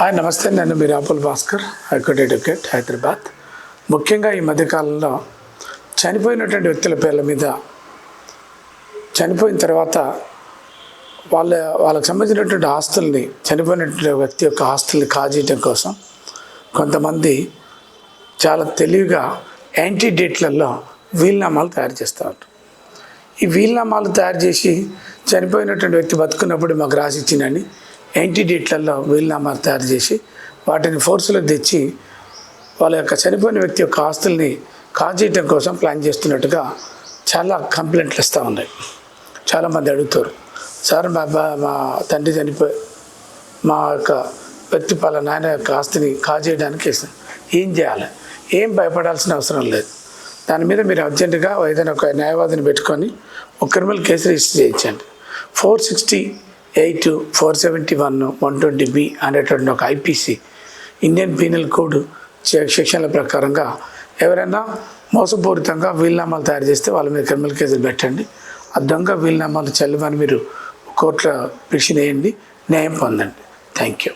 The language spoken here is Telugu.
హాయ్ నమస్తే, నేను మీ రాపుల్ భాస్కర్, హైకోర్టు అడ్వకేట్, హైదరాబాద్. ముఖ్యంగా ఈ మధ్యకాలంలో చనిపోయినటువంటి వ్యక్తుల పేర్ల మీద చనిపోయిన తర్వాత వాళ్ళకి సంబంధించినటువంటి ఆస్తుల్ని, చనిపోయినటువంటి వ్యక్తి యొక్క ఆస్తుల్ని కాజేయడం కోసం కొంతమంది చాలా తెలివిగా యాంటీడేట్లలో వీలునామాలు తయారు చేస్తారు. ఈ వీలునామాలు తయారు చేసి చనిపోయినటువంటి వ్యక్తి బతుకున్నప్పుడు మాకు రాసిచ్చిందని యాంటీడేట్లలో వీలునామాలు తయారు చేసి వాటిని ఫోర్సులో తెచ్చి వాళ్ళ యొక్క చనిపోయిన వ్యక్తి యొక్క ఆస్తుల్ని కాజేయటం కోసం ప్లాన్ చేస్తున్నట్టుగా చాలా కంప్లైంట్లు వస్తూ ఉన్నాయి. చాలామంది అడుగుతారు, సార్ మా తండ్రి చనిపోయి మా యొక్క వ్యక్తి నాయన యొక్క ఆస్తిని కాజేయడానికి ఏం చేయాలి? ఏం భయపడాల్సిన అవసరం లేదు. దాని మీద మీరు అర్జెంటుగా ఏదైనా ఒక న్యాయవాదిని పెట్టుకొని ఒక క్రిమినల్ కేసు రిజిస్టర్ చేయించండి. 468, 471, 120B అనేటువంటి ఒక ఐపీసీ ఇండియన్ పీనల్ కోడ్ సెక్షన్ల ప్రకారంగా ఎవరైనా మోసపూరితంగా వీలునామాలు తయారు చేస్తే వాళ్ళ మీద క్రిమినల్ కేసులు పెట్టండి. ఆ దొంగ వీలునామాలు చెల్లమని మీరు కోర్టులో పిటిషన్ వేయండి, న్యాయం పొందండి. Thank you.